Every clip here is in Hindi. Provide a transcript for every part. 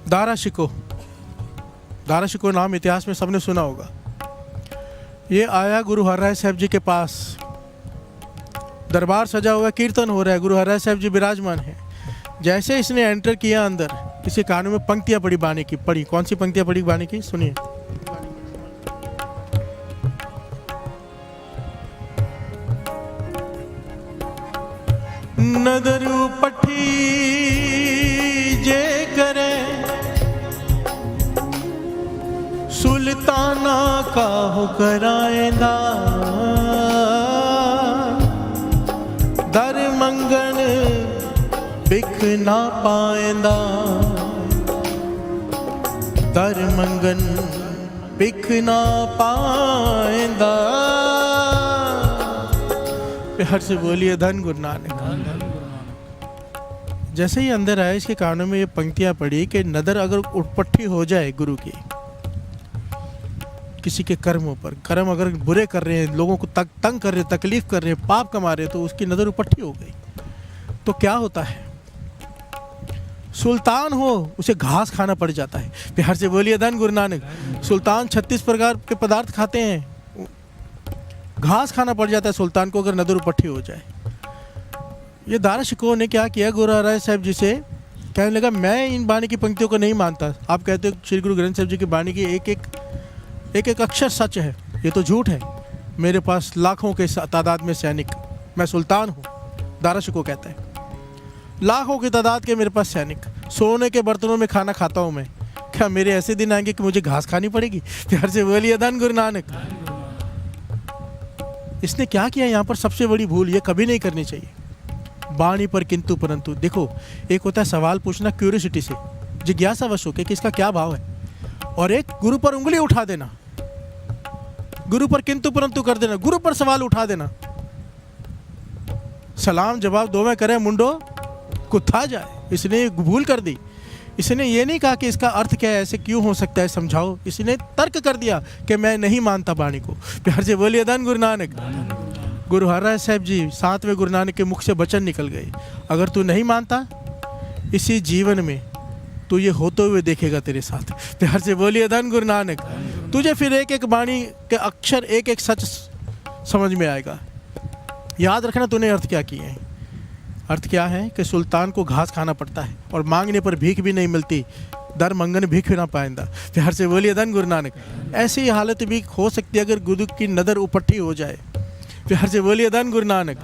दारा शिको नाम इतिहास में सबने सुना होगा। ये आया गुरु हरराय साहब जी के पास, दरबार सजा हुआ, कीर्तन हो रहा है, गुरु हरराय साहब जी विराजमान है। जैसे इसने एंटर किया अंदर, इसी कानों में पंक्तियां पड़ी बानी की। पढ़ी, कौन सी पंक्तियां पड़ी बानी की, सुनिए। नदरू पट्टी जे करे सुल्ताना का हो कराएंदा, दर मंगन बिख ना पाएंदा, दर मंगन बिख ना पाएंदा। प्यार से बोलिए धन गुरु नानक। जैसे ही अंदर आए, इसके कानों में ये पंक्तियां पड़ी कि नदर अगर उटपट्टी हो जाए गुरु की, किसी के कर्मों पर, कर्म अगर बुरे कर रहे हैं, लोगों को तंग कर रहे हैं, तकलीफ कर रहे हैं, पाप कमा रहे हैं, तो उसकी नज़र उपट्टी हो गई तो क्या होता है? सुल्तान हो, उसे घास खाना पड़ जाता है। प्यार से बोलिए धन गुरु नानक। सुल्तान 36 प्रकार के पदार्थ खाते हैं, घास खाना पड़ जाता है सुल्तान को अगर नदर उपट्टी हो जाए। ये दारा शिको ने क्या किया, गुरु हरराय साहब जी से कहने लगा, मैं इन बाणी की पंक्तियों को नहीं मानता। आप कहते हो श्री गुरु ग्रंथ साहब जी की बाणी की एक एक अक्षर सच है, ये तो झूठ है। मेरे पास लाखों के तादाद में सैनिक, मैं सुल्तान हूँ, दारा शिको कहता है। लाखों की तादाद के मेरे पास सैनिक, सोने के बर्तनों में खाना खाता हूँ मैं, क्या मेरे ऐसे दिन आएंगे कि मुझे घास खानी पड़ेगी? प्यार से बोलिए धन गुरु नानक। इसने क्या किया यहाँ पर? सबसे बड़ी भूल ये कभी नहीं करनी चाहिए, बाणी पर किंतु परंतु। देखो, एक होता है सवाल पूछना क्यूरियोसिटी से, जिज्ञासावश होकर कि इसका क्या भाव है, और एक गुरु पर उंगली उठा देना, गुरु पर किंतु परंतु कर देना, गुरु पर सवाल उठा देना। सलाम जवाब दो में करे मुंडो कुत्था जाए, इसने भूल कर दी। इसने ये नहीं कहा कि इसका अर्थ क्या है, ऐसे क्यों हो सकता है, समझाओ। इसने तर्क कर दिया कि मैं नहीं मानता बाणी को। प्यार से बोलिए धन गुरु नानक। गुरु हरराय साहब जी 7वें गुरु नानक के मुख से वचन निकल गए, अगर तू नहीं मानता, इसी जीवन में तू ये होते हुए देखेगा तेरे साथ। प्यार से बोलिए धन गुरु नानक। तुझे फिर एक एक बाणी के अक्षर, एक एक सच समझ में आएगा। याद रखना तूने अर्थ क्या किए हैं। अर्थ क्या है कि सुल्तान को घास खाना पड़ता है और मांगने पर भीख भी नहीं मिलती, दर मंगन भीख भी ना पाएंदा। प्यार से बोलिए धन गुरु नानक। ऐसी ही हालत भी हो सकती है अगर गुरु की नज़र उपट्टी हो जाए। प्यार से बोलिए धन गुरु नानक।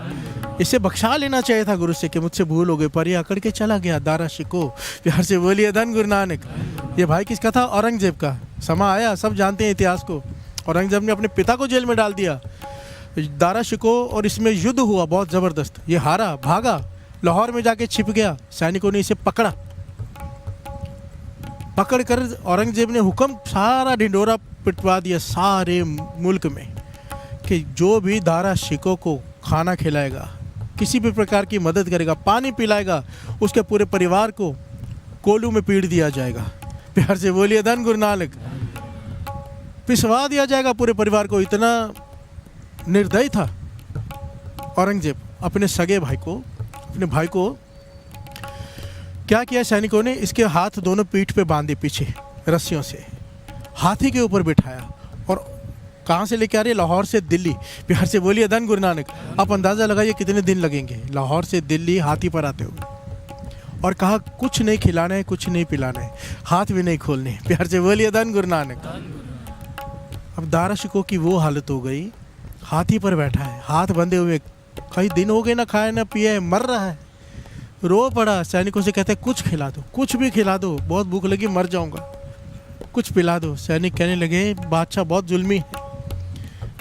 इसे बख्शा लेना चाहिए था गुरु से कि मुझसे भूल हो गई, पर ये अकड़ के चला गया दारा शिको। प्यार से बोलिए धन गुरु नानक। ये भाई किसका था? औरंगजेब का। समा आया, सब जानते हैं इतिहास को। औरंगजेब ने अपने पिता को जेल में डाल दिया, दारा शिको, और इसमें युद्ध हुआ बहुत ज़बरदस्त। ये हारा, भागा, लाहौर में जाके छिप गया। सैनिकों ने इसे पकड़ा, पकड़कर औरंगजेब ने हुक्म, सारा ढिंडोरा पिटवा दिया सारे मुल्क में कि जो भी दारा शिको को खाना खिलाएगा, किसी भी प्रकार की मदद करेगा, पानी पिलाएगा, उसके पूरे परिवार को कोलू में पीट दिया जाएगा। प्यार से बोलिए धन गुरु नानक। पिसवा दिया जाएगा पूरे परिवार को। इतना निर्दयी था औरंगजेब। अपने सगे भाई को, अपने भाई को क्या किया सैनिकों ने? इसके हाथ दोनों पीठ पे बांधे पीछे रस्सियों से, हाथी के ऊपर बिठाया, और कहाँ से लेके आ रहे? लाहौर से दिल्ली। प्यार से बोलिए धन गुरु नानक। आप अंदाज़ा लगाइए कितने दिन लगेंगे लाहौर से दिल्ली हाथी पर आते हुए। और कहा कुछ नहीं खिलाना है, कुछ नहीं पिलाना है, हाथ भी नहीं खोलने। प्यार से बोलिए धन गुरु नानक। अब दारा शिको की वो हालत हो गई, हाथी पर बैठा है, हाथ बंधे हुए, कई दिन हो गए ना खाए ना पिए, मर रहा है, रो पड़ा। सैनिकों से कहते हैं कुछ खिला दो, कुछ भी खिला दो, बहुत भूख लगी, मर जाऊंगा, कुछ पिला दो। सैनिक कहने लगे बादशाह बहुत जुल्मी है,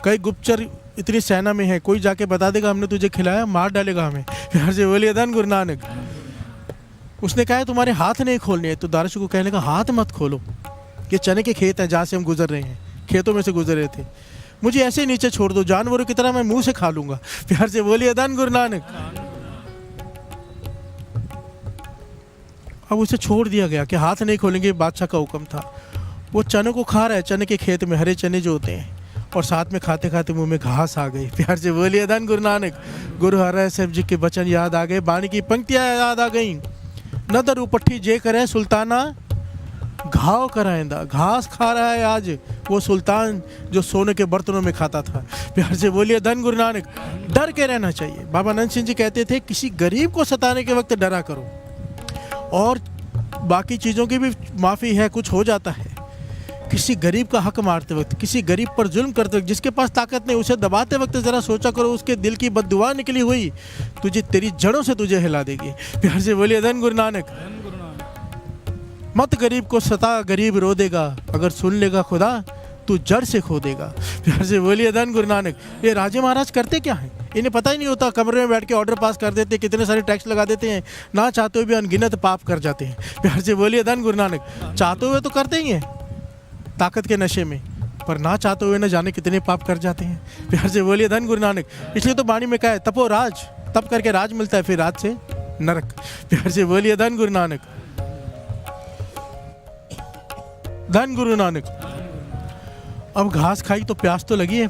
कई गुप्तचर इतनी सेना में है, कोई जाके बता देगा हमने तुझे खिलाया, मार डालेगा हमें। प्यार से बोलिए धन गुरु नानक। उसने कहा तुम्हारे हाथ नहीं खोलने हैं, तो दारा शिको कहने लगा हाथ मत खोलो, ये चने के खेत हैं जहाँ से हम गुजर रहे हैं, खेतों में से गुजर रहे थे, मुझे ऐसे नीचे छोड़ दो, जानवरों की तरह मैं मुंह से खा लूंगा। प्यार से बोलिए धन गुरु नानक। अब उसे छोड़ दिया गया कि हाथ नहीं खोलेंगे, बादशाह का हुक्म था। वो चने को खा रहा है, चने के खेत में हरे चने जो होते हैं, और साथ में खाते खाते मुंह में घास आ गई। प्यार से बोलिए धन गुरु नानक। गुरु हरराय साहब जी के वचन याद आ गए, बाणी की पंक्तियां याद आ गई। नदर उपट्ठी जे करे सुल्ताना घाव कराएंदा, घास खा रहा है आज वो सुल्तान जो सोने के बर्तनों में खाता था। प्यार से बोलिए धन गुरु नानक। डर के रहना चाहिए। बाबा नंद सिंह जी कहते थे किसी गरीब को सताने के वक्त डरा करो, और बाकी चीज़ों की भी माफ़ी है, कुछ हो जाता है। किसी गरीब का हक मारते वक्त, किसी गरीब पर जुल्म करते वक्त, जिसके पास ताकत नहीं, उसे दबाते वक्त ज़रा सोचा करो उसके दिल की बद्दुआ निकली हुई तुझे तेरी जड़ों से तुझे हिला देगी। प्यार से बोलिए धन गुरु नानक। मत गरीब को सता, गरीब रो देगा, अगर सुन लेगा खुदा तू जड़ से खो देगा। प्यार से बोलिए धन गुरु नानक। ये राजे महाराज करते क्या हैं, इन्हें पता ही नहीं होता। कमरे में बैठ के ऑर्डर पास कर देते, कितने सारे टैक्स लगा देते हैं, ना चाहते हुए भी अनगिनत पाप कर जाते हैं। प्यार से बोलिए धन गुरु नानक। चाहते हुए तो करते ही हैं ताकत के नशे में, पर ना चाहते हुए न जाने कितने पाप कर जाते हैं। प्यार से बोलिए धन गुरु नानक। इसलिए तो वाणी में कहा है तपो राज, तप करके राज मिलता है, फिर राज से नरक। प्यार से बोलिए धन गुरु नानक। धन गुरु नानक। अब घास खाई तो प्यास तो लगी है।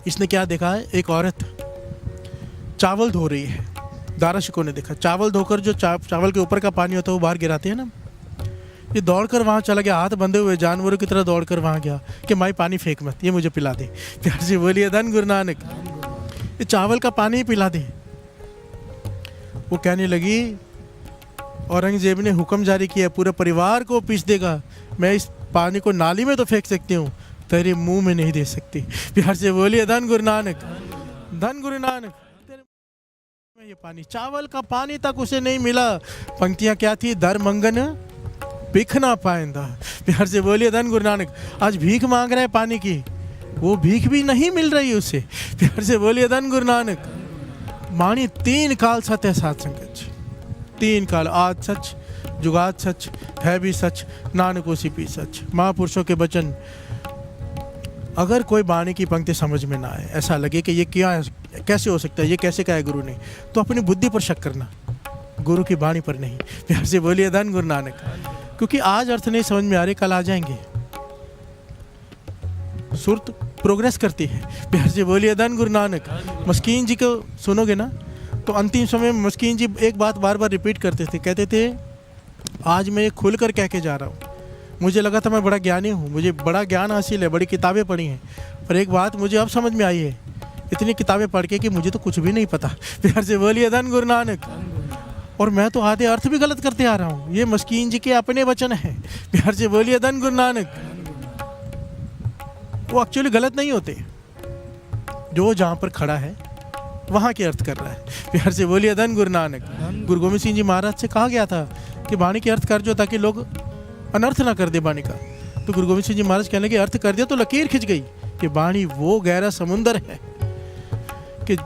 इसने क्या देखा है, एक औरत चावल धो रही है। दारा शिको ने देखा चावल धोकर जो चावल के ऊपर का पानी होता है वो बाहर गिराते हैं ना। ये दौड़कर वहाँ चला गया, हाथ बंधे हुए जानवरों की तरह दौड़कर वहाँ गया कि माई पानी फेंक मत, ये मुझे पिला दे। प्यार से बोलिए धन गुरु नानक। ये चावल का पानी ही पिला दे। वो कहने लगी औरंगजेब ने हुक्म जारी किया पूरे परिवार को पीस देगा, मैं इस पानी को नाली में तो फेंक सकती हूँ, तेरे मुंह में नहीं दे सकती। प्यार से बोलिए धन गुरु नानक। धन गुरु नानक। ये पानी, चावल का पानी तक उसे नहीं मिला। पंक्तियां क्या थी, दर मंगन भीख ना पाएंदा। प्यार से बोलिए धन गुरु नानक। आज भीख मांग रहा है पानी की, वो भीख भी नहीं मिल रही उसे। प्यार से बोलिए धन गुरु नानक। मानी 3 काल सत्य सात संगत, 3 काल, आज सच, जुगात सच, है भी सच, नानक उसी भी सच। महापुरुषों के वचन। अगर कोई वाणी की पंक्ति समझ में ना आए, ऐसा लगे कि ये क्या है, कैसे हो सकता है, ये कैसे कहा है गुरु ने, तो अपनी बुद्धि पर शक करना, गुरु की वाणी पर नहीं। प्यार से बोलिए धन गुरु नानक। क्योंकि आज अर्थ नहीं समझ में आ रहे, कल आ जाएंगे। सुरत प्रोग्रेस करती है। प्यार से बोलिए धन गुरु नानक। मस्कीन जी को सुनोगे ना तो अंतिम समय में मस्कीन जी एक बात बार बार रिपीट करते थे, कहते थे आज मैं ये खुल कर कह के जा रहा हूँ। मुझे लगा था मैं बड़ा ज्ञानी हूँ, मुझे बड़ा ज्ञान हासिल है, बड़ी किताबें पढ़ी हैं, पर एक बात मुझे अब समझ में आई है इतनी किताबें पढ़ के कि मुझे तो कुछ भी नहीं पता। प्यार से बोलिए धन गुरु नानक। और मैं तो आधे अर्थ भी गलत करते आ रहा हूँ, ये मस्कीन जी के अपने वचन हैं। प्यार से बोलिए धन गुरु नानक। वो एक्चुअली गलत नहीं होते, जो जहाँ पर खड़ा है वहाँ के अर्थ कर रहा है। प्यार से बोलिए धन गुरु नानक। गुरु गोविंद सिंह जी महाराज से कहा गया था कि वाणी के अर्थ कर जो, ताकि लोग अनर्थ ना कर दे वाणी का। तो गुरु गोविंद सिंह जी महाराज कहने के अर्थ कर दिया तो लकीर खिंच गई कि वाणी वो गहरा समुंदर है कि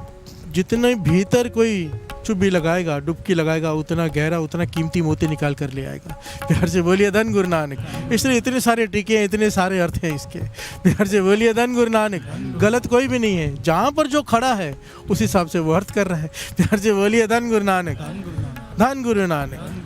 जितने भीतर कोई चुप्पी लगाएगा, डुबकी लगाएगा, उतना गहरा, उतना कीमती मोती निकाल कर ले आएगा। प्यार से बोलिए धन गुरु नानक। इसलिए इतने सारे टीके हैं, इतने सारे अर्थ हैं इसके। प्यार से बोलिए धन गुरु नानक। गलत कोई भी नहीं है, जहाँ पर जो खड़ा है उस हिसाब से वो अर्थ कर रहा है। प्यार से बोलिए धन गुरु नानक। धन गुरु नानक।